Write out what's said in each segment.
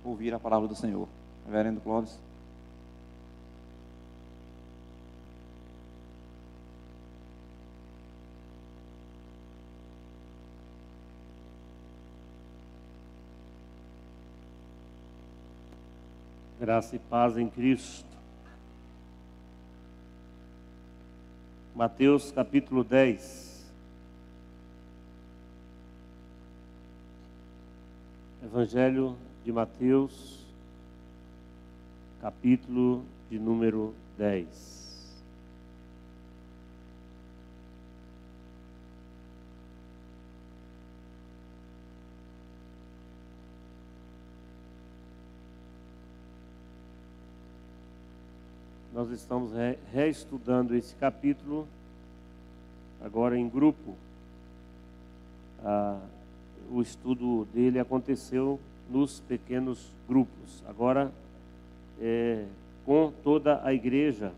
ouvir a palavra do Senhor. Reverendo Clóvis. Graça e paz em Cristo. Mateus capítulo 10. Evangelho de Mateus, capítulo de número 10. Nós estamos reestudando esse capítulo, agora em grupo. O estudo dele aconteceu nos pequenos grupos. Agora, com toda a igreja,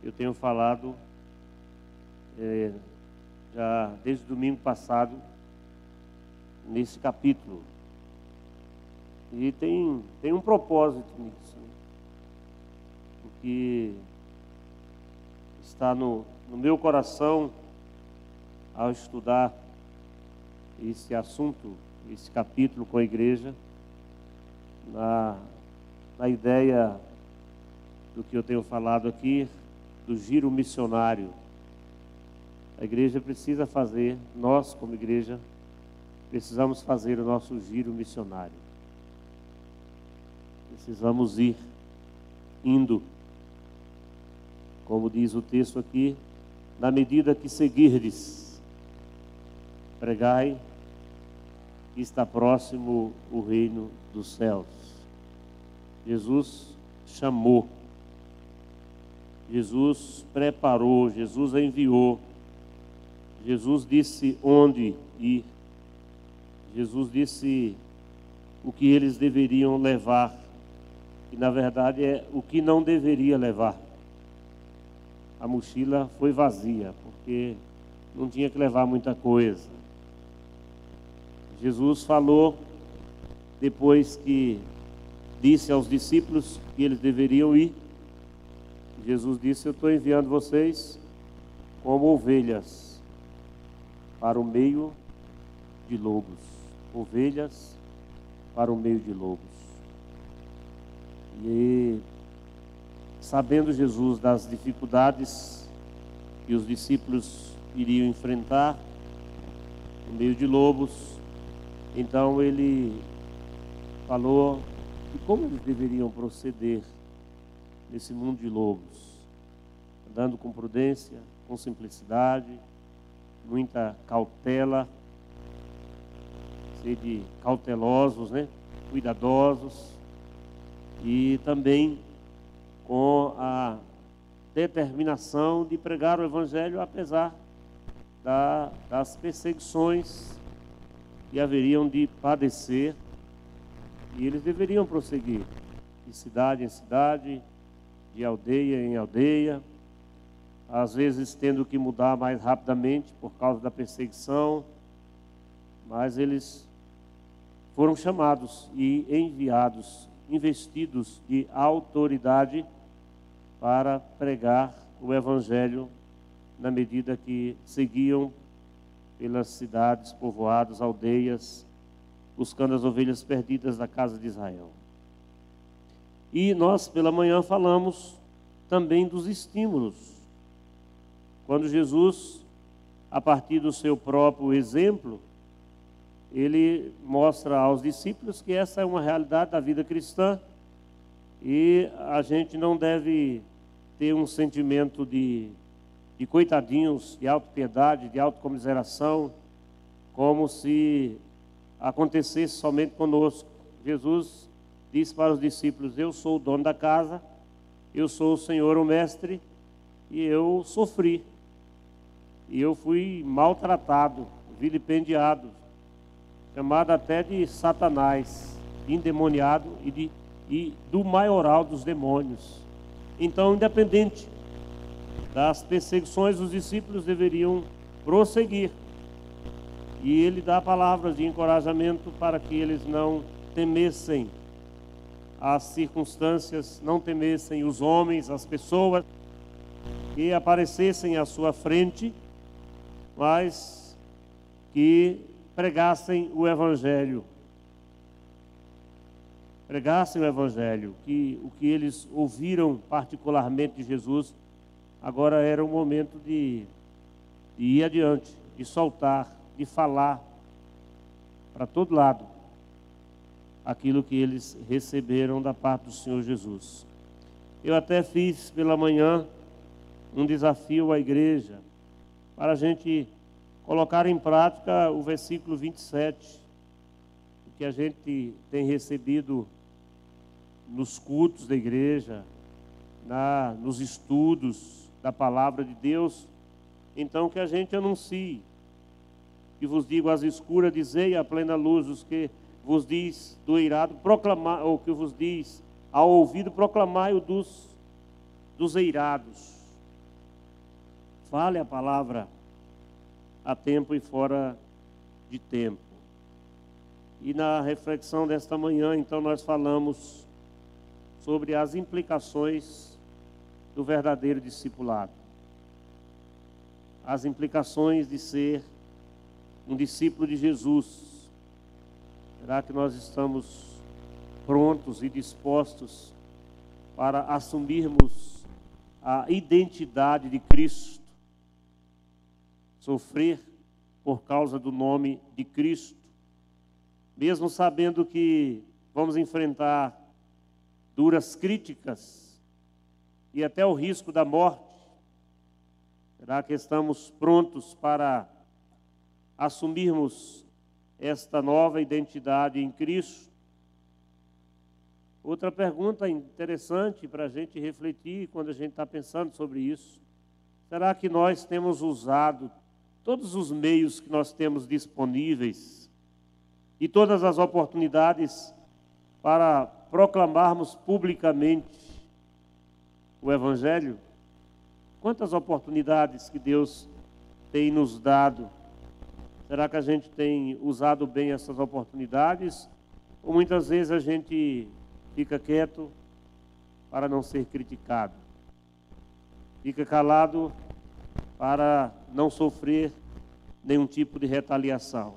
eu tenho falado já desde o domingo passado, nesse capítulo. E tem um propósito nisso. Que está no meu coração ao estudar esse assunto, esse capítulo com a igreja, na ideia do que eu tenho falado aqui, do giro missionário. A igreja precisa fazer, nós como igreja, precisamos fazer o nosso giro missionário. Precisamos indo. Como diz o texto aqui, na medida que seguirdes, pregai, que está próximo o reino dos céus. Jesus chamou, Jesus preparou, Jesus enviou, Jesus disse onde ir, Jesus disse o que eles deveriam levar, e na verdade é o que não deveria levar. A mochila foi vazia, porque não tinha que levar muita coisa. Jesus falou, depois que disse aos discípulos que eles deveriam ir, Jesus disse: eu estou enviando vocês como ovelhas para o meio de lobos. Ovelhas para o meio de lobos. E sabendo Jesus das dificuldades que os discípulos iriam enfrentar no meio de lobos, então ele falou de como eles deveriam proceder nesse mundo de lobos, andando com prudência, com simplicidade, muita cautela, ser de cautelosos, cuidadosos, e também com a determinação de pregar o Evangelho apesar das perseguições que haveriam de padecer, e eles deveriam prosseguir de cidade em cidade, de aldeia em aldeia, às vezes tendo que mudar mais rapidamente por causa da perseguição, mas eles foram chamados e enviados, investidos de autoridade para pregar o Evangelho na medida que seguiam pelas cidades, povoados, aldeias, buscando as ovelhas perdidas da casa de Israel. E nós, pela manhã, falamos também dos estímulos. Quando Jesus, a partir do seu próprio exemplo, ele mostra aos discípulos que essa é uma realidade da vida cristã e a gente não deve ter um sentimento de coitadinhos, de autopiedade, de autocomiseração, como se acontecesse somente conosco. Jesus disse para os discípulos: eu sou o dono da casa, eu sou o Senhor, o mestre, e eu sofri, e eu fui maltratado, vilipendiado, chamado até de Satanás, endemoniado e do maioral dos demônios. Então, independente das perseguições, os discípulos deveriam prosseguir. E ele dá palavras de encorajamento para que eles não temessem as circunstâncias, não temessem os homens, as pessoas que aparecessem à sua frente, mas que pregassem o Evangelho. Pregassem o Evangelho, que o que eles ouviram particularmente de Jesus, agora era o momento de ir adiante, de soltar, de falar para todo lado aquilo que eles receberam da parte do Senhor Jesus. Eu até fiz pela manhã um desafio à igreja para a gente colocar em prática o versículo 27, que a gente tem recebido nos cultos da igreja, nos estudos da palavra de Deus. Então que a gente anuncie, que vos digo às escuras, dizei à plena luz, os que vos diz do eirado, proclamar, ou que vos diz ao ouvido, proclamai-o dos eirados. Fale a palavra a tempo e fora de tempo. E na reflexão desta manhã, então, nós falamos sobre as implicações do verdadeiro discipulado. As implicações de ser um discípulo de Jesus. Será que nós estamos prontos e dispostos para assumirmos a identidade de Cristo? Sofrer por causa do nome de Cristo, mesmo sabendo que vamos enfrentar duras críticas e até o risco da morte. Será que estamos prontos para assumirmos esta nova identidade em Cristo? Outra pergunta interessante para a gente refletir quando a gente está pensando sobre isso: será que nós temos usado todos os meios que nós temos disponíveis e todas as oportunidades para proclamarmos publicamente o Evangelho? Quantas oportunidades que Deus tem nos dado? Será que a gente tem usado bem essas oportunidades? Ou muitas vezes a gente fica quieto para não ser criticado? Fica calado para não sofrer nenhum tipo de retaliação?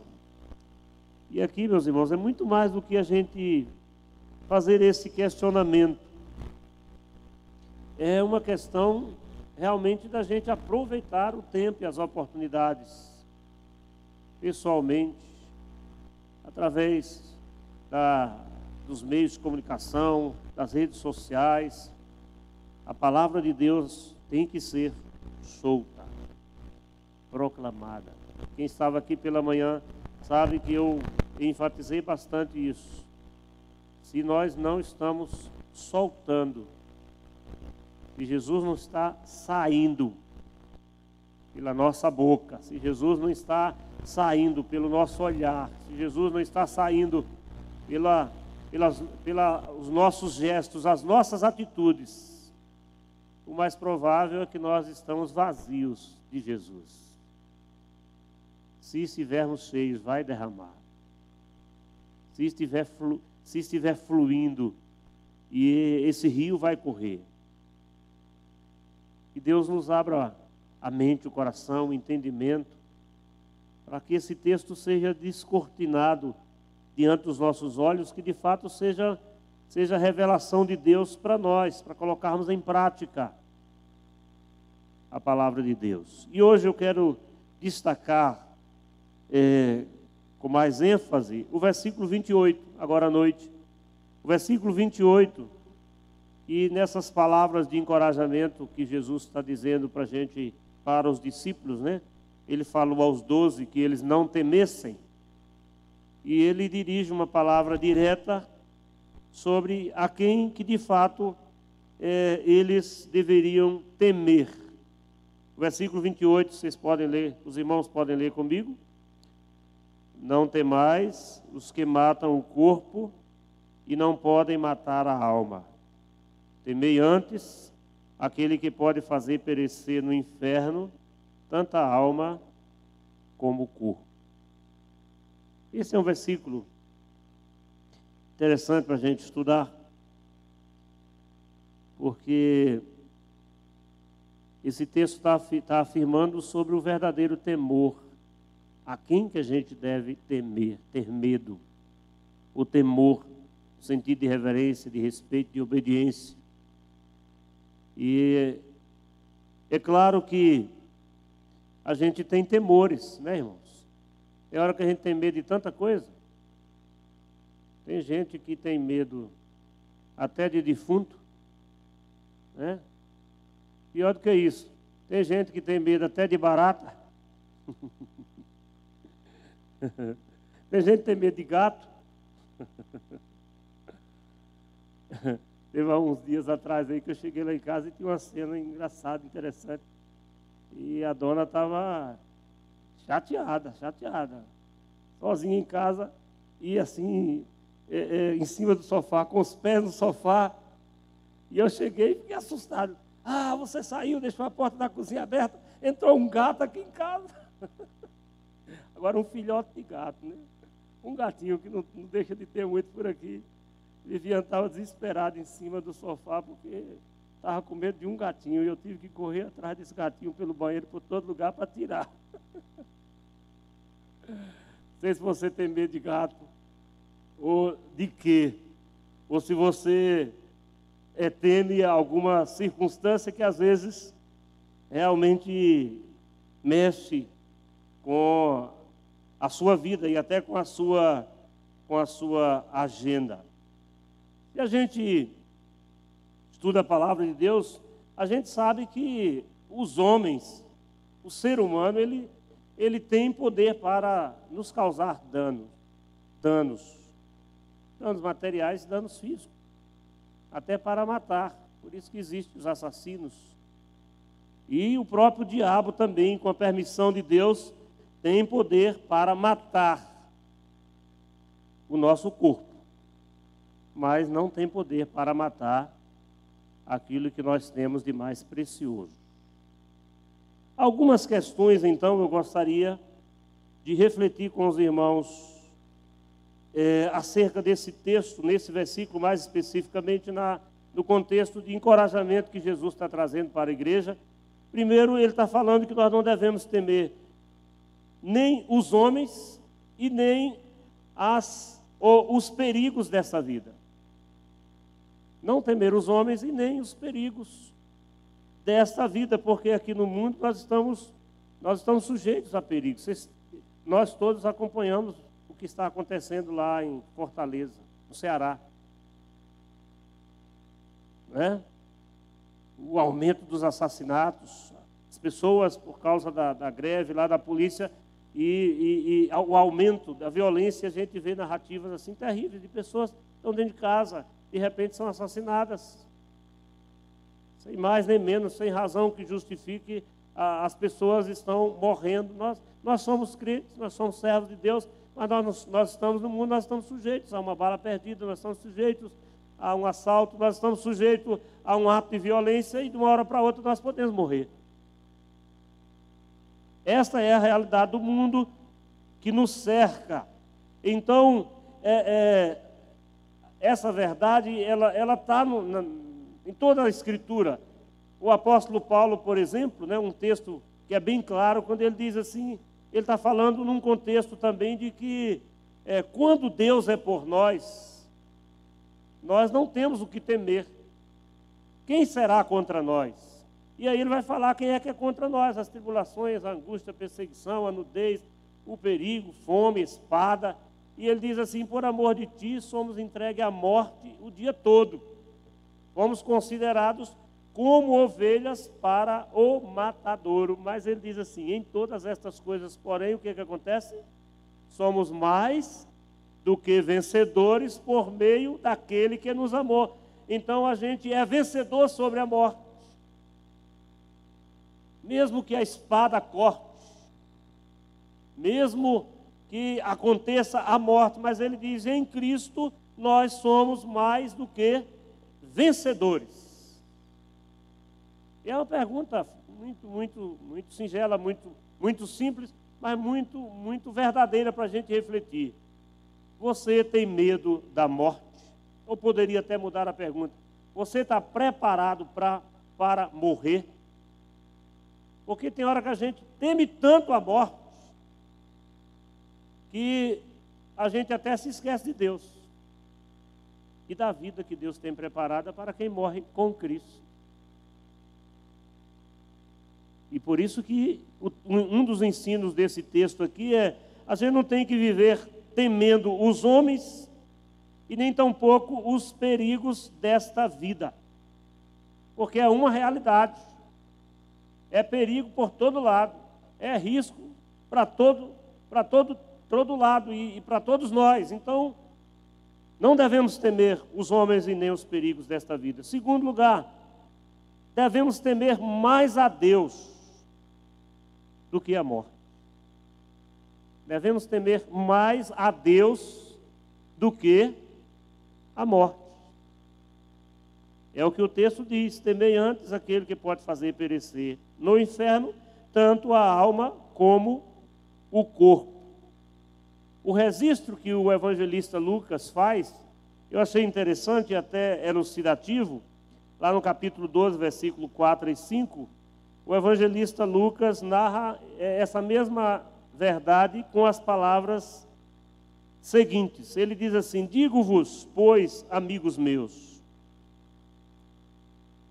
E aqui, meus irmãos, é muito mais do que a gente fazer esse questionamento. É uma questão realmente da gente aproveitar o tempo e as oportunidades pessoalmente, através dos meios de comunicação, das redes sociais. A palavra de Deus tem que ser solta, proclamada. Quem estava aqui pela manhã sabe que eu enfatizei bastante isso. Se nós não estamos soltando, se Jesus não está saindo pela nossa boca, se Jesus não está saindo pelo nosso olhar, se Jesus não está saindo pelos nossos gestos, as nossas atitudes, o mais provável é que nós estamos vazios de Jesus. Se estivermos cheios, vai derramar. Se estiver fluindo, e esse rio vai correr. Que Deus nos abra a mente, o coração, o entendimento, para que esse texto seja descortinado diante dos nossos olhos, que de fato seja revelação de Deus para nós, para colocarmos em prática a palavra de Deus. E hoje eu quero destacar com mais ênfase o versículo 28, agora à noite. O versículo 28, e nessas palavras de encorajamento que Jesus está dizendo para a gente, para os discípulos, né? Ele falou aos 12 que eles não temessem, e ele dirige uma palavra direta sobre a quem que de fato eles deveriam temer. O versículo 28, vocês podem ler, os irmãos podem ler comigo. Não temais os que matam o corpo e não podem matar a alma. Temei antes aquele que pode fazer perecer no inferno tanto a alma como o corpo. Esse é um versículo interessante para a gente estudar. porque esse texto está afirmando sobre o verdadeiro temor. A quem que a gente deve temer, ter medo? O temor, no sentido de reverência, de respeito, de obediência. E é claro que a gente tem temores, né, irmãos? Tem hora que a gente tem medo de tanta coisa. Tem gente que tem medo até de defunto, né? Pior do que isso, tem gente que tem medo até de barata. Tem gente que tem medo de gato. Teve uns dias atrás aí que eu cheguei lá em casa e tinha uma cena engraçada, interessante. E a dona estava chateada, sozinha em casa e assim, em cima do sofá, com os pés no sofá. E eu cheguei e fiquei assustado. Ah, você saiu, deixou a porta da cozinha aberta, entrou um gato aqui em casa. Agora um filhote de gato, né? Um gatinho que não deixa de ter muito por aqui. Viviane estava desesperado em cima do sofá porque estava com medo de um gatinho. E eu tive que correr atrás desse gatinho pelo banheiro, por todo lugar, para tirar. Não sei se você tem medo de gato, ou de quê. Ou se você teme alguma circunstância que às vezes realmente mexe com a sua vida e até com a sua agenda. Se a gente estuda a palavra de Deus, a gente sabe que os homens, o ser humano, ele tem poder para nos causar danos materiais e danos físicos, até para matar. Por isso que existem os assassinos. E o próprio diabo também, com a permissão de Deus, tem poder para matar o nosso corpo, mas não tem poder para matar aquilo que nós temos de mais precioso. Algumas questões, então, eu gostaria de refletir com os irmãos acerca desse texto, nesse versículo, mais especificamente no contexto de encorajamento que Jesus está trazendo para a igreja. Primeiro, ele está falando que nós não devemos temer nem os homens e nem os perigos dessa vida. Não temer os homens e nem os perigos desta vida, porque aqui no mundo nós estamos sujeitos a perigos. Nós todos acompanhamos o que está acontecendo lá em Fortaleza, no Ceará. Né? O aumento dos assassinatos, as pessoas, por causa da greve lá da polícia, e o aumento da violência, a gente vê narrativas assim terríveis de pessoas que estão dentro de casa, de repente são assassinadas, sem mais nem menos, sem razão que justifique, as pessoas estão morrendo. Nós somos crentes, nós somos servos de Deus, mas nós estamos no mundo, nós estamos sujeitos a uma bala perdida, nós estamos sujeitos a um assalto, nós estamos sujeitos a um ato de violência e de uma hora para outra nós podemos morrer. Esta é a realidade do mundo que nos cerca. Então, essa verdade, ela está em toda a Escritura. O apóstolo Paulo, por exemplo, né, um texto que é bem claro, quando ele diz assim, ele está falando num contexto também de que quando Deus é por nós não temos o que temer. Quem será contra nós? E aí ele vai falar quem é que é contra nós: as tribulações, a angústia, a perseguição, a nudez, o perigo, fome, espada. E ele diz assim: por amor de ti somos entregues à morte o dia todo. Fomos considerados como ovelhas para o matadouro. Mas ele diz assim: em todas estas coisas, porém, o que acontece? Somos mais do que vencedores por meio daquele que nos amou. Então a gente é vencedor sobre a morte. Mesmo que a espada corte, mesmo que aconteça a morte, mas ele diz, em Cristo nós somos mais do que vencedores. E é uma pergunta muito singela, muito simples, mas muito verdadeira para a gente refletir. Você tem medo da morte? Ou poderia até mudar a pergunta: Você está preparado para morrer? Porque tem hora que a gente teme tanto a morte que a gente até se esquece de Deus e da vida que Deus tem preparada para quem morre com Cristo. E por isso que um dos ensinos desse texto aqui é: a gente não tem que viver temendo os homens e nem tampouco os perigos desta vida, porque é uma realidade, é perigo por todo lado, é risco para todo lado e para todos nós. Então, não devemos temer os homens e nem os perigos desta vida. Segundo lugar, devemos temer mais a Deus do que a morte. Devemos temer mais a Deus do que a morte. É o que o texto diz: temei antes aquele que pode fazer perecer no inferno tanto a alma como o corpo. O registro que o evangelista Lucas faz, eu achei interessante e até elucidativo. Lá no capítulo 12, versículo 4 e 5, o evangelista Lucas narra essa mesma verdade com as palavras seguintes. Ele diz assim: digo-vos, pois, amigos meus,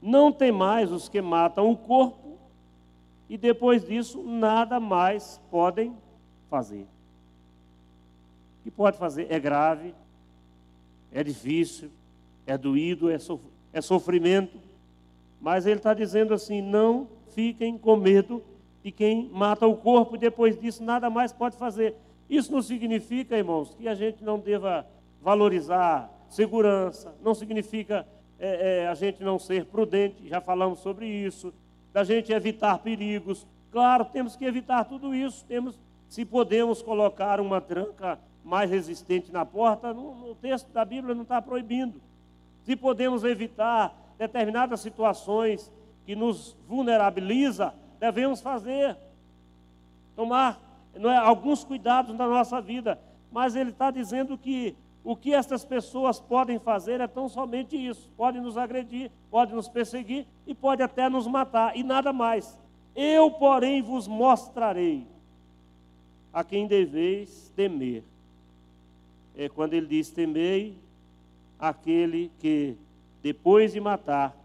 não temais os que matam o corpo e depois disso nada mais podem fazer. O que pode fazer é grave, é difícil, é doído, é sofrimento, mas ele está dizendo assim: não fiquem com medo de quem mata o corpo e depois disso nada mais pode fazer. Isso não significa, irmãos, que a gente não deva valorizar segurança, não significa a gente não ser prudente, já falamos sobre isso, da gente evitar perigos. Claro, temos que evitar tudo isso, se podemos colocar uma tranca mais resistente na porta, no texto da Bíblia não está proibindo. Se podemos evitar determinadas situações que nos vulnerabiliza, devemos tomar alguns cuidados na nossa vida. Mas ele está dizendo que o que essas pessoas podem fazer é tão somente isso: pode nos agredir, pode nos perseguir e pode até nos matar, e nada mais. Eu, porém, vos mostrarei a quem deveis temer. Quando ele diz temei, aquele que, depois de matar,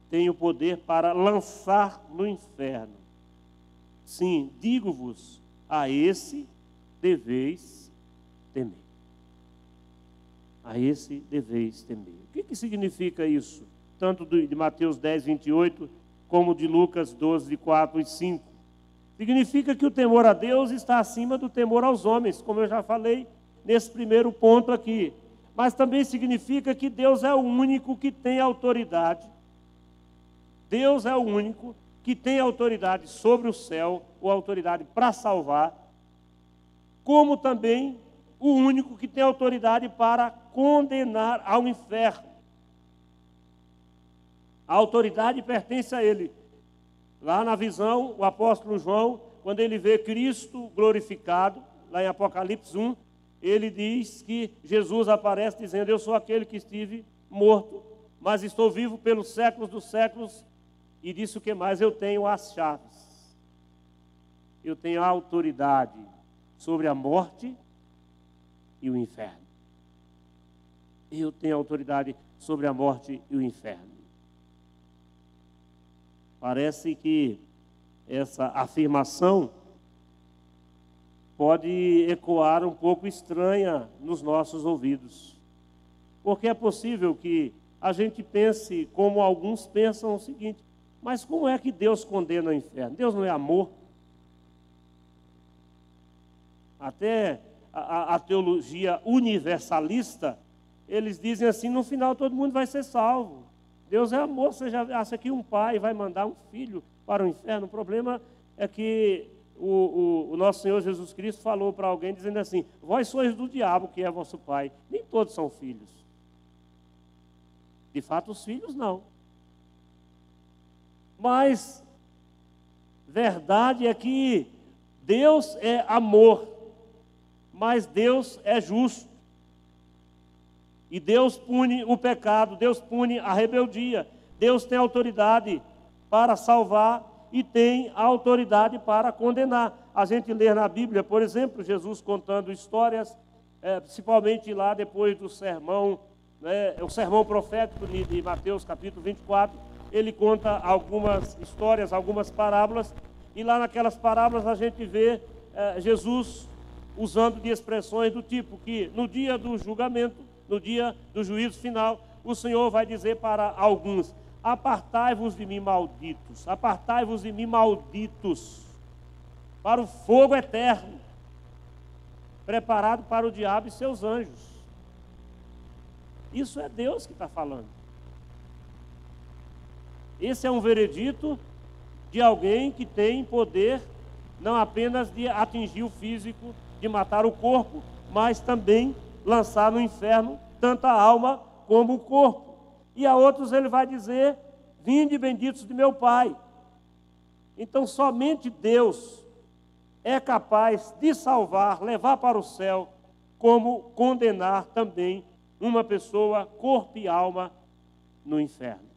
tem o poder para lançar no inferno. Sim, digo-vos, a esse deveis temer. A esse deveis temer. O que significa isso? Tanto de Mateus 10, 28, como de Lucas 12, 4 e 5. Significa que o temor a Deus está acima do temor aos homens, como eu já falei nesse primeiro ponto aqui. Mas também significa que Deus é o único que tem autoridade. Deus é o único que tem autoridade sobre o céu, ou autoridade para salvar, como também o único que tem autoridade para condenar ao inferno. A autoridade pertence a Ele. Lá na visão, o apóstolo João, quando ele vê Cristo glorificado, lá em Apocalipse 1, ele diz que Jesus aparece dizendo: eu sou aquele que estive morto, mas estou vivo pelos séculos dos séculos, e disse o que mais? Eu tenho as chaves. Eu tenho a autoridade sobre a morte e o inferno. Eu tenho autoridade sobre a morte e o inferno. Parece que essa afirmação pode ecoar um pouco estranha nos nossos ouvidos. Porque é possível que a gente pense como alguns pensam o seguinte: mas como é que Deus condena o inferno? Deus não é amor? Até a teologia universalista, eles dizem assim: no final todo mundo vai ser salvo. Deus é amor. Você já acha que um pai vai mandar um filho para o inferno? O problema é que o nosso Senhor Jesus Cristo falou para alguém dizendo assim: vós sois do diabo, que é vosso pai. Nem todos são filhos. De fato, os filhos não. Mas verdade é que Deus é amor, mas Deus é justo. E Deus pune o pecado, Deus pune a rebeldia. Deus tem autoridade para salvar e tem autoridade para condenar. A gente lê na Bíblia, por exemplo, Jesus contando histórias, principalmente lá depois do sermão, o sermão profético de Mateus capítulo 24, ele conta algumas histórias, algumas parábolas, e lá naquelas parábolas a gente vê Jesus usando de expressões do tipo que no dia do julgamento, no dia do juízo final, o Senhor vai dizer para alguns: apartai-vos de mim, malditos, apartai-vos de mim, malditos, para o fogo eterno, preparado para o diabo e seus anjos. Isso é Deus que está falando. Esse é um veredito de alguém que tem poder não apenas de atingir o físico, de matar o corpo, mas também lançar no inferno tanto a alma como o corpo. E a outros ele vai dizer: vinde benditos de meu Pai. Então somente Deus é capaz de salvar, levar para o céu, como condenar também uma pessoa, corpo e alma, no inferno.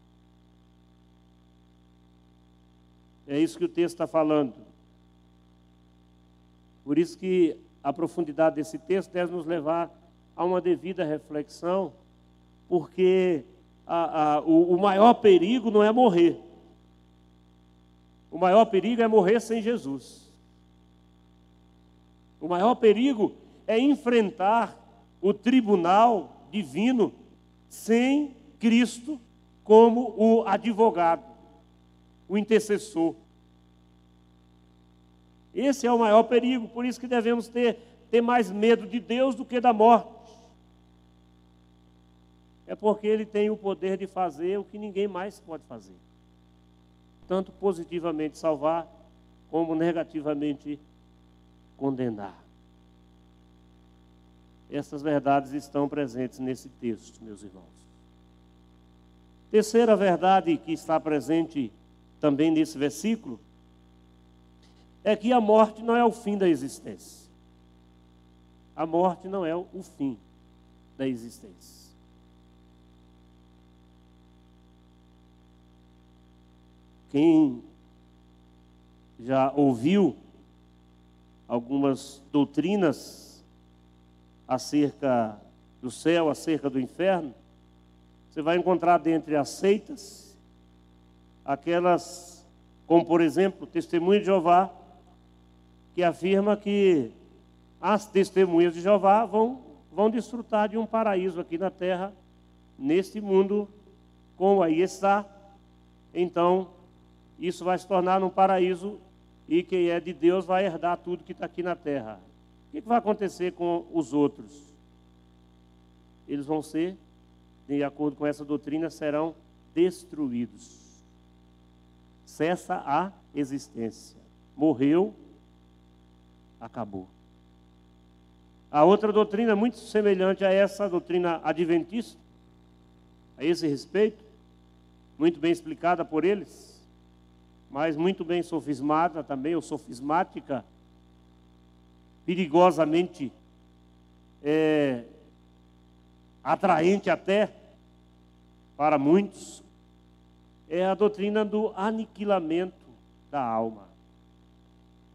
É isso que o texto está falando. Por isso que a profundidade desse texto deve nos levar a uma devida reflexão, porque o maior perigo não é morrer. O maior perigo é morrer sem Jesus. O maior perigo é enfrentar o tribunal divino sem Cristo como o advogado, o intercessor. Esse é o maior perigo, por isso que devemos ter mais medo de Deus do que da morte. É porque Ele tem o poder de fazer o que ninguém mais pode fazer. Tanto positivamente salvar, como negativamente condenar. Essas verdades estão presentes nesse texto, meus irmãos. Terceira verdade que está presente também nesse versículo é que a morte não é o fim da existência. A morte não é o fim da existência. Quem já ouviu algumas doutrinas acerca do céu, acerca do inferno, você vai encontrar dentre as seitas aquelas, como por exemplo, o Testemunho de Jeová, que afirma que as testemunhas de Jeová vão desfrutar de um paraíso aqui na terra, neste mundo, como aí está. Então, isso vai se tornar um paraíso e quem é de Deus vai herdar tudo que está aqui na terra. O que vai acontecer com os outros? Eles vão ser, de acordo com essa doutrina, serão destruídos. Cessa a existência. Morreu, acabou. A outra doutrina, muito semelhante a essa doutrina adventista, a esse respeito, muito bem explicada por eles, mas muito bem sofismada também, ou sofismática, perigosamente atraente até para muitos, é a doutrina do aniquilamento da alma.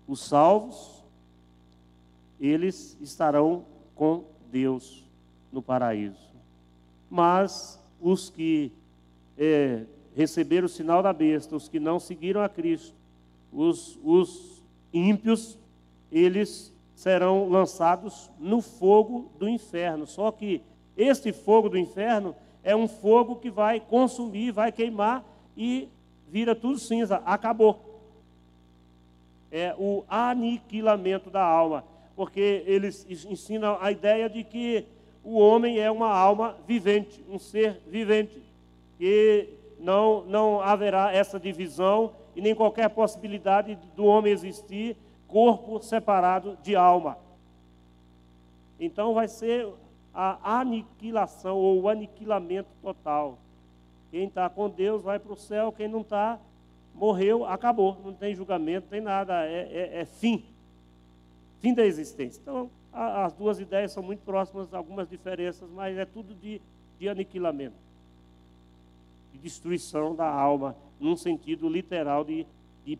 Os salvos, eles estarão com Deus no paraíso. Mas os que receberam o sinal da besta, os que não seguiram a Cristo, os ímpios, eles serão lançados no fogo do inferno. Só que este fogo do inferno é um fogo que vai consumir, vai queimar e vira tudo cinza. Acabou. É o aniquilamento da alma. Porque eles ensinam a ideia de que o homem é uma alma vivente, um ser vivente. E não haverá essa divisão e nem qualquer possibilidade do homem existir corpo separado de alma. Então vai ser a aniquilação ou o aniquilamento total. Quem está com Deus vai para o céu, quem não está, morreu, acabou. Não tem julgamento, não tem nada, é fim. Fim da existência. Então, as duas ideias são muito próximas, algumas diferenças, mas é tudo de aniquilamento, de destruição da alma, num sentido literal de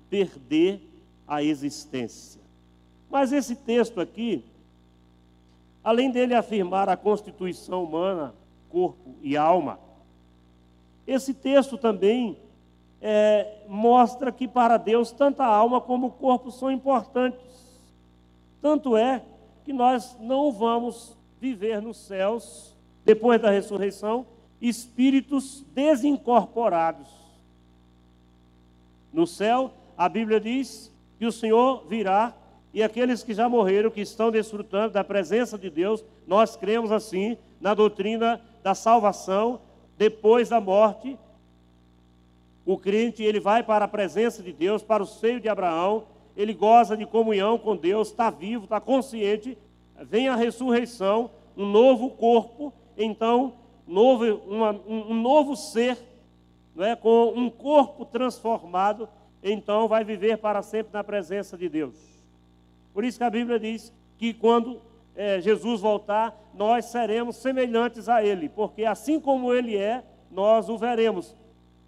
perder a existência. Mas esse texto aqui, além dele afirmar a constituição humana, corpo e alma, esse texto também mostra que para Deus tanto a alma como o corpo são importantes. Tanto é que nós não vamos viver nos céus, depois da ressurreição, espíritos desincorporados. No céu, a Bíblia diz que o Senhor virá e aqueles que já morreram, que estão desfrutando da presença de Deus, nós cremos assim na doutrina da salvação. Depois da morte, o crente ele vai para a presença de Deus, para o seio de Abraão, ele goza de comunhão com Deus, está vivo, está consciente, vem a ressurreição, um novo corpo, então um novo ser, não é? Com um corpo transformado, então vai viver para sempre na presença de Deus. Por isso que a Bíblia diz que quando Jesus voltar, nós seremos semelhantes a Ele, porque assim como Ele é, nós o veremos,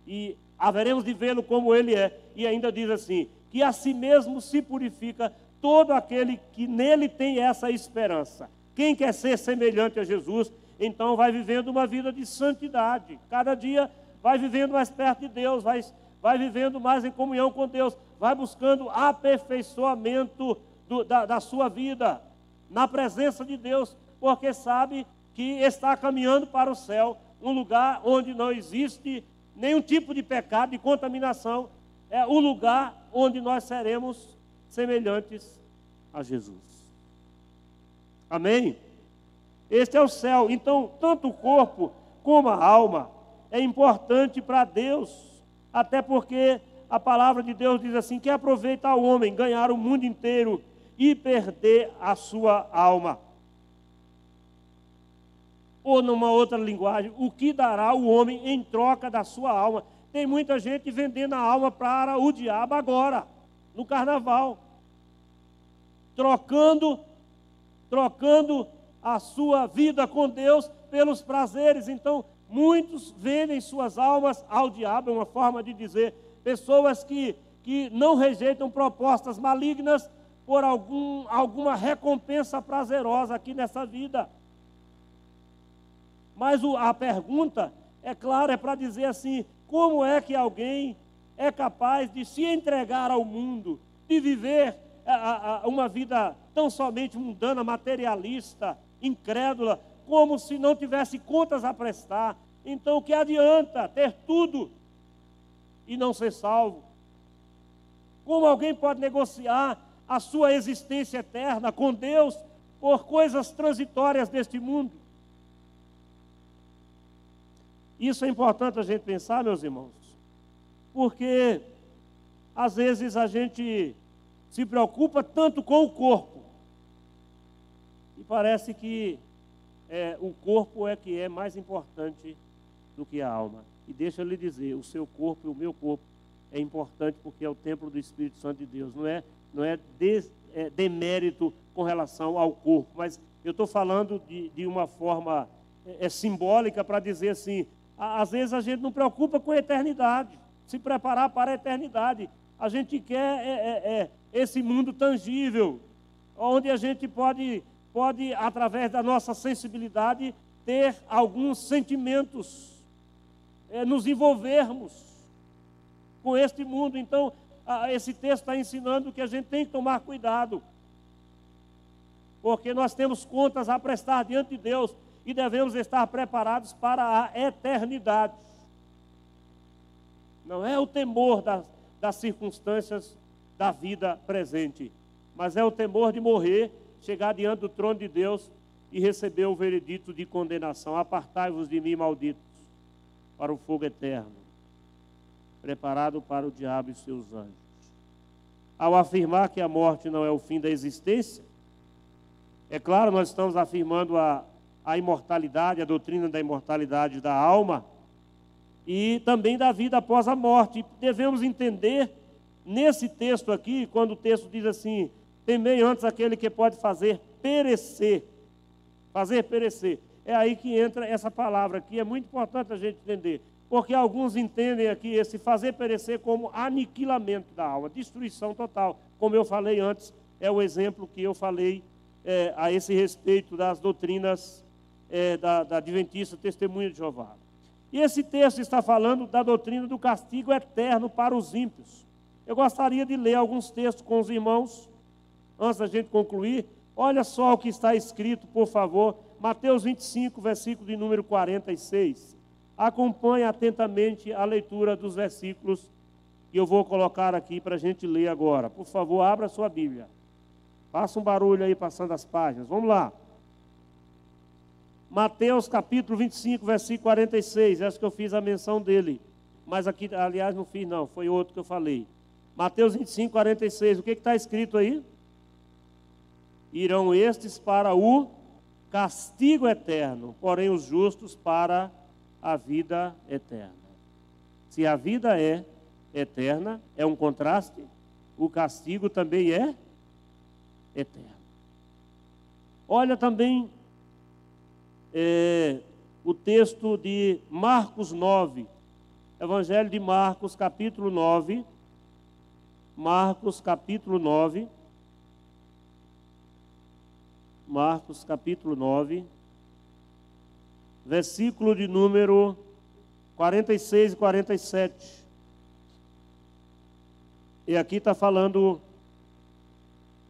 e haveremos de vê-lo como Ele é. E ainda diz assim, que a si mesmo se purifica todo aquele que nele tem essa esperança. Quem quer ser semelhante a Jesus, então vai vivendo uma vida de santidade, cada dia vai vivendo mais perto de Deus, vai vivendo mais em comunhão com Deus, vai buscando aperfeiçoamento da sua vida, na presença de Deus, porque sabe que está caminhando para o céu, um lugar onde não existe nenhum tipo de pecado, de contaminação, é o lugar onde nós seremos semelhantes a Jesus. Amém? Este é o céu. Então, tanto o corpo como a alma é importante para Deus, até porque a palavra de Deus diz assim, que aproveita ao homem ganhar o mundo inteiro e perder a sua alma. Ou numa outra linguagem, o que dará o homem em troca da sua alma? Tem muita gente vendendo a alma para o diabo agora, no carnaval, trocando a sua vida com Deus pelos prazeres. Então, muitos vendem suas almas ao diabo, é uma forma de dizer, pessoas que não rejeitam propostas malignas por alguma recompensa prazerosa aqui nessa vida. Mas a pergunta, é clara, é para dizer assim, como é que alguém é capaz de se entregar ao mundo, de viver uma vida tão somente mundana, materialista, incrédula, como se não tivesse contas a prestar? Então, o que adianta ter tudo e não ser salvo? Como alguém pode negociar a sua existência eterna com Deus por coisas transitórias deste mundo? Isso é importante a gente pensar, meus irmãos, porque às vezes a gente se preocupa tanto com o corpo e parece que o corpo é que é mais importante do que a alma. E deixa eu lhe dizer, o seu corpo e o meu corpo é importante porque é o templo do Espírito Santo de Deus. Não é demérito com relação ao corpo, mas eu estou falando de uma forma simbólica para dizer assim, às vezes a gente não preocupa com a eternidade, se preparar para a eternidade. A gente quer esse mundo tangível, onde a gente pode, através da nossa sensibilidade, ter alguns sentimentos, nos envolvermos com este mundo. Então, esse texto está ensinando que a gente tem que tomar cuidado, porque nós temos contas a prestar diante de Deus e devemos estar preparados para a eternidade. Não é o temor das circunstâncias da vida presente, mas é o temor de morrer, chegar diante do trono de Deus e receber o veredito de condenação. Apartai-vos de mim, malditos, para o fogo eterno, preparado para o diabo e seus anjos. Ao afirmar que a morte não é o fim da existência, é claro, nós estamos afirmando a imortalidade, a doutrina da imortalidade da alma e também da vida após a morte. Devemos entender nesse texto aqui, quando o texto diz assim, temei antes aquele que pode fazer perecer. Fazer perecer. É aí que entra essa palavra aqui, é muito importante a gente entender. Porque alguns entendem aqui esse fazer perecer como aniquilamento da alma, destruição total. Como eu falei antes, é o exemplo que eu falei a esse respeito das doutrinas da Adventista Testemunha de Jeová. E esse texto está falando da doutrina do castigo eterno para os ímpios. Eu gostaria de ler alguns textos com os irmãos, antes da gente concluir. Olha só o que está escrito, por favor. Mateus 25, versículo de número 46. Acompanhe atentamente a leitura dos versículos que eu vou colocar aqui para a gente ler agora. Por favor, abra a sua Bíblia. Faça um barulho aí passando as páginas. Vamos lá. Mateus capítulo 25, versículo 46. Acho que eu fiz a menção dele. Mas aqui, aliás, não fiz não. Foi outro que eu falei. Mateus 25, 46. O que está escrito aí? Irão estes para o castigo eterno, porém os justos para a vida eterna. Se a vida é eterna, é um contraste, o castigo também é eterno. Olha também o texto de Marcos 9, Evangelho de Marcos, capítulo 9, Marcos, capítulo 9, Marcos, capítulo 9, versículo de número 46 e 47. E aqui está falando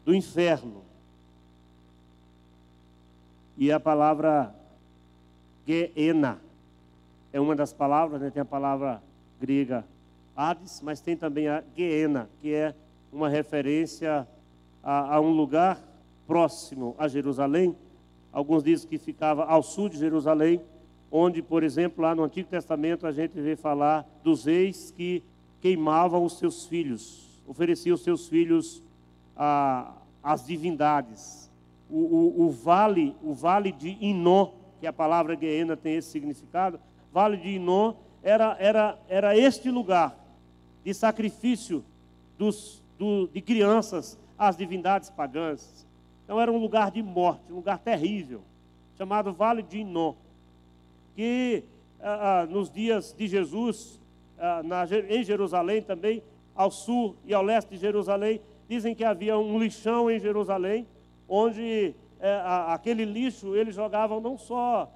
do inferno. E a palavra Geena é uma das palavras, né? Tem a palavra grega Hades, mas tem também a Geena, que é uma referência a um lugar próximo a Jerusalém. Alguns dizem que ficava ao sul de Jerusalém, onde, por exemplo, lá no Antigo Testamento a gente vê falar dos reis que queimavam os seus filhos, ofereciam os seus filhos às divindades. O vale de Inom, que a palavra Geena tem esse significado, vale de Inom era este lugar de sacrifício de crianças às divindades pagãs. Então era um lugar de morte, um lugar terrível, chamado Vale de Inom, que nos dias de Jesus, em Jerusalém também, ao sul e ao leste de Jerusalém, dizem que havia um lixão em Jerusalém, onde aquele lixo eles jogavam não só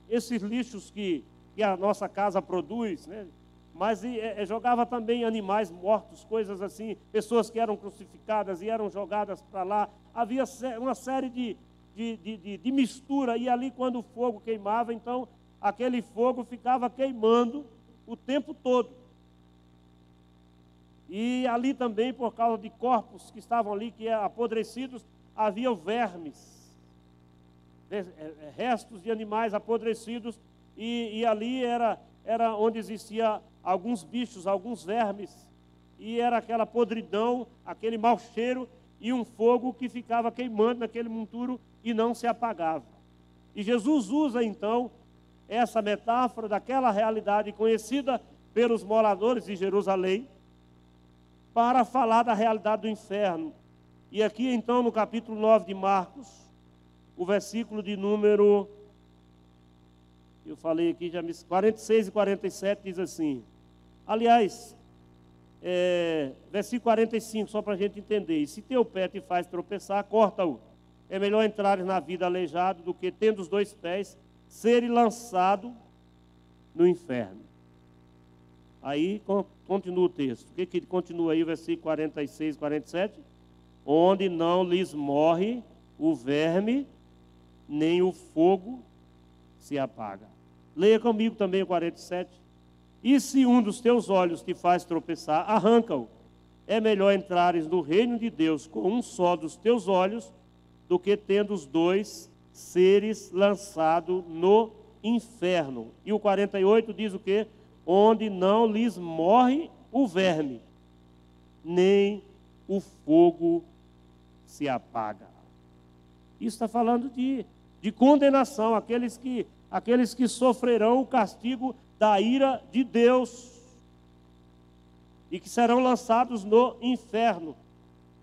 esses lixos que a nossa casa produz, né? Mas jogava também animais mortos, coisas assim, pessoas que eram crucificadas e eram jogadas para lá. Havia uma série de mistura, e ali quando o fogo queimava, então aquele fogo ficava queimando o tempo todo. E ali também, por causa de corpos que estavam ali, que eram apodrecidos, havia vermes, restos de animais apodrecidos, e ali era onde existia alguns bichos, alguns vermes, e era aquela podridão, aquele mau cheiro, e um fogo que ficava queimando naquele monturo e não se apagava. E Jesus usa então essa metáfora daquela realidade conhecida pelos moradores de Jerusalém para falar da realidade do inferno. E aqui então no capítulo 9 de Marcos, o versículo de número, eu falei aqui, 46 e 47 diz assim. Aliás, versículo 45, só para a gente entender. E se teu pé te faz tropeçar, corta-o. É melhor entrares na vida aleijado do que, tendo os dois pés, ser lançado no inferno. Aí continua o texto. O que continua aí, versículo 46 e 47? Onde não lhes morre o verme, nem o fogo se apaga. Leia comigo também o 47. E se um dos teus olhos te faz tropeçar, arranca-o. É melhor entrares no reino de Deus com um só dos teus olhos, do que tendo os dois seres lançado no inferno. E o 48 diz o quê? Onde não lhes morre o verme, nem o fogo se apaga. Isso está falando de condenação, aqueles que sofrerão o castigo da ira de Deus e que serão lançados no inferno.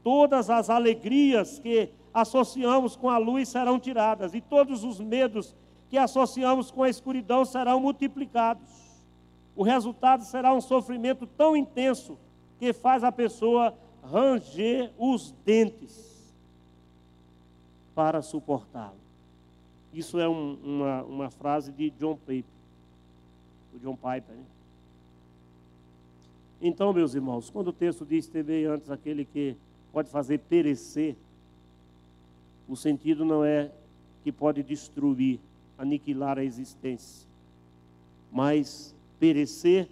todas as alegrias que associamos com a luz serão tiradas, e todos os medos que associamos com a escuridão serão multiplicados. O resultado será um sofrimento tão intenso que faz a pessoa ranger os dentes para suportá-lo. Isso é uma frase de John Piper. O John Piper, né? Então, meus irmãos, quando o texto diz temei antes aquele que pode fazer perecer, o sentido não é que pode destruir, aniquilar a existência, mas perecer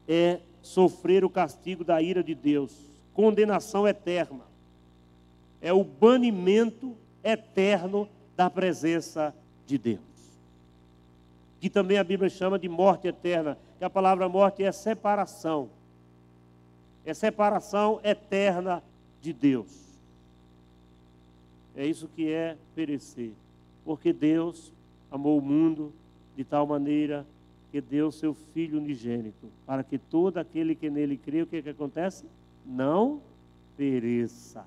é sofrer o castigo da ira de Deus, condenação eterna, é o banimento eterno da presença de Deus, que também a Bíblia chama de morte eterna, que a palavra morte é separação eterna de Deus. É isso que é perecer, porque Deus amou o mundo de tal maneira que deu seu Filho unigênito, para que todo aquele que nele crê, o que acontece? Não pereça,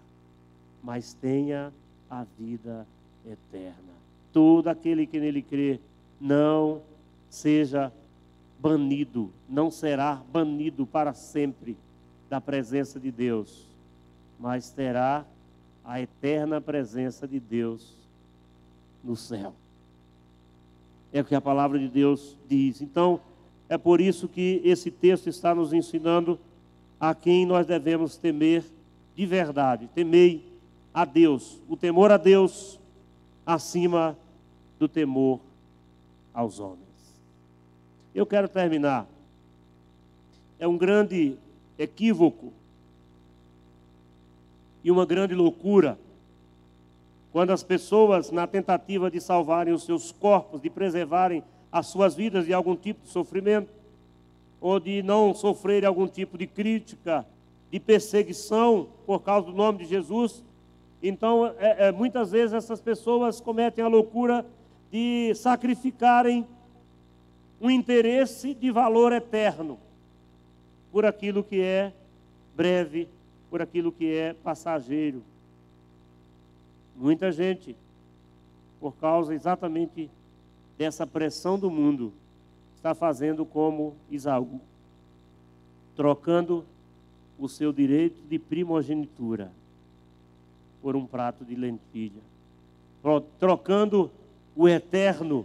mas tenha a vida eterna. Todo aquele que nele crê não seja banido, não será banido para sempre da presença de Deus, mas terá a eterna presença de Deus no céu. É o que a palavra de Deus diz. Então, é por isso que esse texto está nos ensinando a quem nós devemos temer de verdade. Temei a Deus, o temor a Deus acima do temor aos homens. Eu quero terminar. É um grande equívoco e uma grande loucura quando as pessoas, na tentativa de salvarem os seus corpos, de preservarem as suas vidas de algum tipo de sofrimento, ou de não sofrerem algum tipo de crítica, de perseguição por causa do nome de Jesus, então muitas vezes essas pessoas cometem a loucura de sacrificarem um interesse de valor eterno por aquilo que é breve, por aquilo que é passageiro. Muita gente, por causa exatamente dessa pressão do mundo, está fazendo como Esaú, trocando o seu direito de primogenitura por um prato de lentilha, trocando o eterno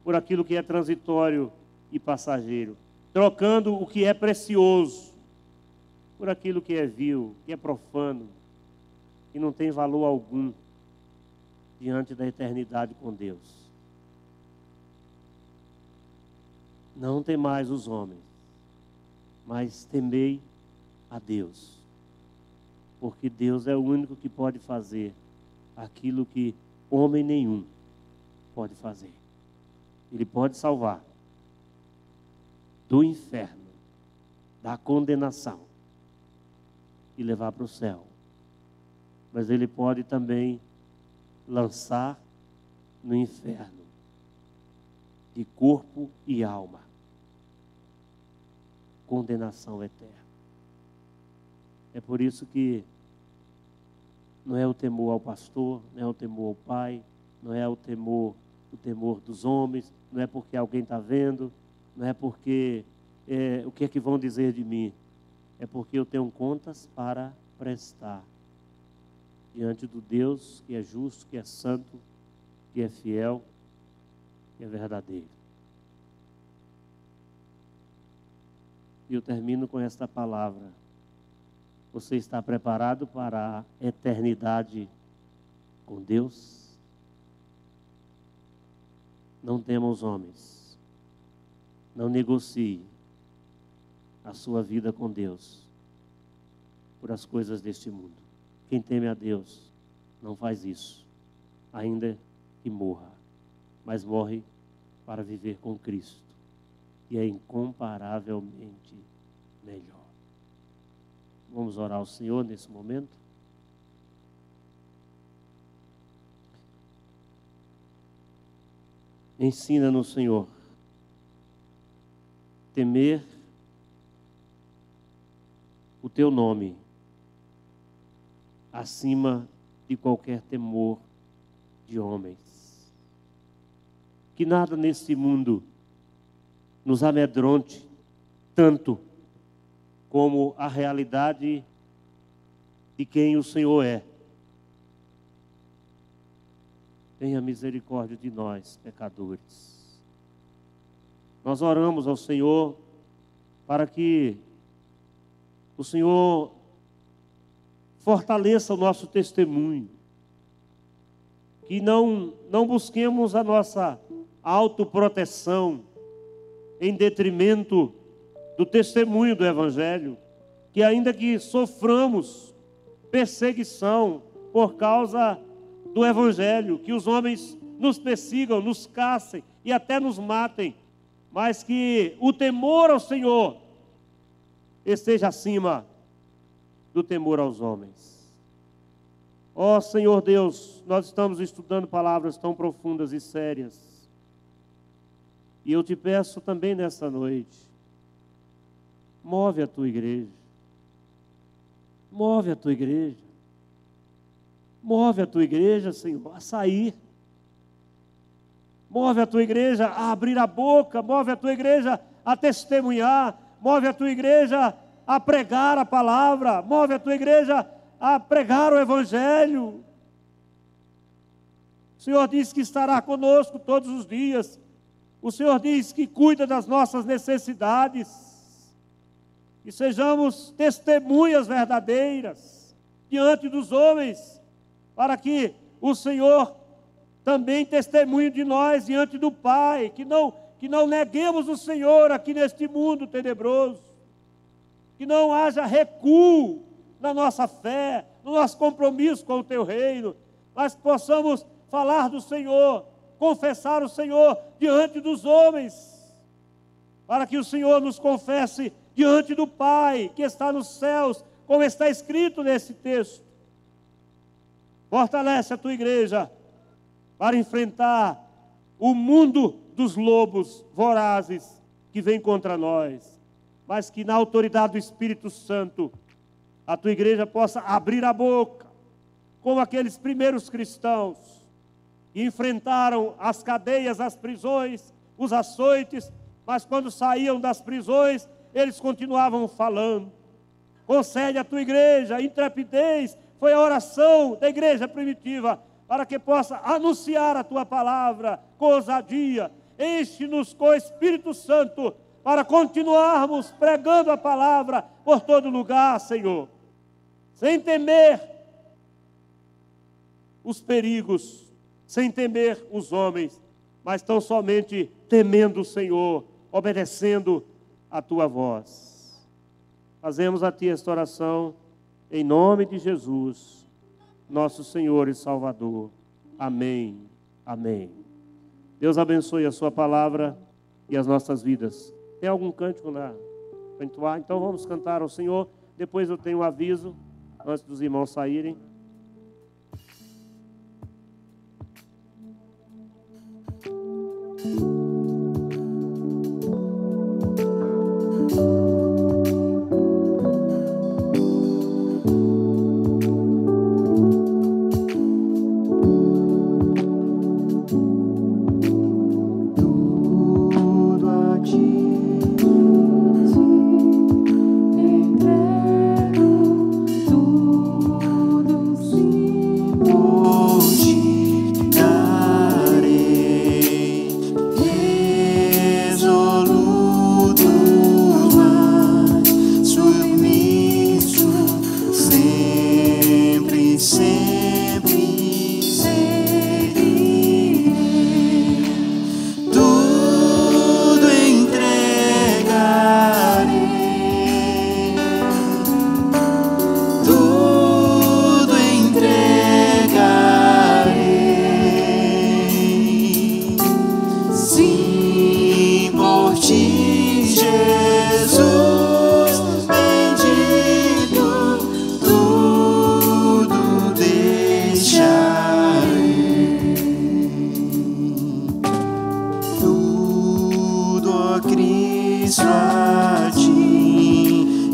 por aquilo que é transitório e passageiro, trocando o que é precioso por aquilo que é vil, que é profano, que não tem valor algum diante da eternidade com Deus. Não temais os homens, mas temei a Deus, porque Deus é o único que pode fazer aquilo que homem nenhum pode fazer. Ele pode salvar do inferno, da condenação e levar para o céu. Mas Ele pode também lançar no inferno, de corpo e alma, condenação eterna. É por isso que não é o temor ao pastor, não é o temor ao pai, não é o temor dos homens, não é porque alguém está vendo, não é porque o que é que vão dizer de mim, é porque eu tenho contas para prestar diante do Deus que é justo, que é santo, que é fiel, que é verdadeiro. E eu termino com esta palavra. Você está preparado para a eternidade com Deus? Não tema os homens. Não negocie a sua vida com Deus por as coisas deste mundo. Quem teme a Deus não faz isso, ainda que morra, mas morre para viver com Cristo, que é incomparavelmente melhor. Vamos orar ao Senhor nesse momento? Ensina-nos, Senhor, temer o Teu nome acima de qualquer temor de homens. Que nada nesse mundo nos amedronte tanto como a realidade de quem o Senhor é. Tenha misericórdia de nós, pecadores. Nós oramos ao Senhor para que o Senhor fortaleça o nosso testemunho. Que não busquemos a nossa autoproteção em detrimento do testemunho do Evangelho. Que ainda que soframos perseguição por causa do Evangelho, que os homens nos persigam, nos caçem e até nos matem, mas que o temor ao Senhor esteja acima do temor aos homens. Ó Senhor Deus, nós estamos estudando palavras tão profundas e sérias, e eu te peço também nessa noite, move a tua igreja, move a tua igreja, move a tua igreja, Senhor, a sair. Move a tua igreja a abrir a boca, move a tua igreja a testemunhar, move a tua igreja a pregar a palavra, move a tua igreja a pregar o Evangelho. O Senhor diz que estará conosco todos os dias. O Senhor diz que cuida das nossas necessidades. E sejamos testemunhas verdadeiras diante dos homens, para que o Senhor também testemunhe de nós diante do Pai, que não neguemos o Senhor aqui neste mundo tenebroso, que não haja recuo na nossa fé, no nosso compromisso com o Teu reino, mas possamos falar do Senhor, confessar o Senhor diante dos homens, para que o Senhor nos confesse diante do Pai, que está nos céus, como está escrito nesse texto. Fortalece a tua igreja para enfrentar o mundo dos lobos vorazes que vem contra nós, mas que na autoridade do Espírito Santo a tua igreja possa abrir a boca, como aqueles primeiros cristãos que enfrentaram as cadeias, as prisões, os açoites, mas quando saíam das prisões, eles continuavam falando. Concede à tua igreja intrepidez, foi a oração da igreja primitiva, para que possa anunciar a tua palavra com ousadia. Enche-nos com o Espírito Santo, para continuarmos pregando a palavra por todo lugar, Senhor, sem temer os perigos, sem temer os homens, mas tão somente temendo o Senhor, obedecendo a tua voz. Fazemos a ti esta oração em nome de Jesus, nosso Senhor e Salvador. Amém. Amém. Deus abençoe a sua palavra e as nossas vidas. Tem algum cântico para entoar? Então vamos cantar ao Senhor. Depois eu tenho um aviso, antes dos irmãos saírem.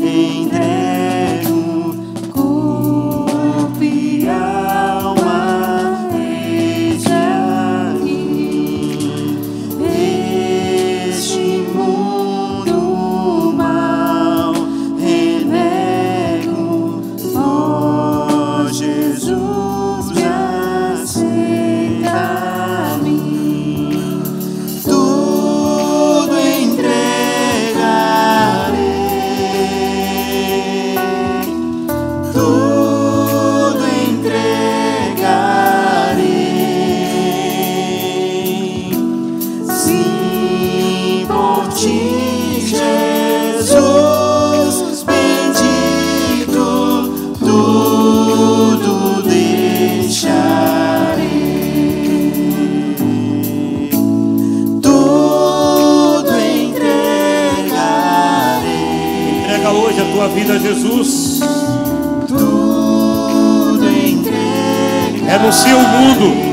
Entrego corpo ti, Jesus bendito, tudo deixarei, tudo entregarei. Entrega hoje a tua vida a Jesus. Tudo entregarei. Renuncia o mundo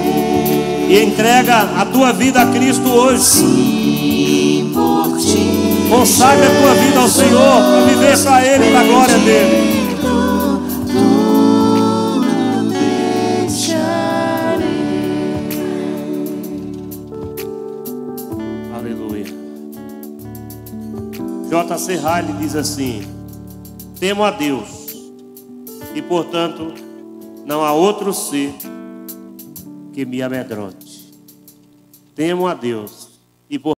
e entrega a tua vida a Cristo hoje. Sim, por ti, Consagra a tua vida ao Senhor para viver para Ele, para a glória dEle. tudo deixarei. Aleluia. J.C. Riley diz assim: temo a Deus e, portanto, não há outro ser que me amedronte. Temo a Deus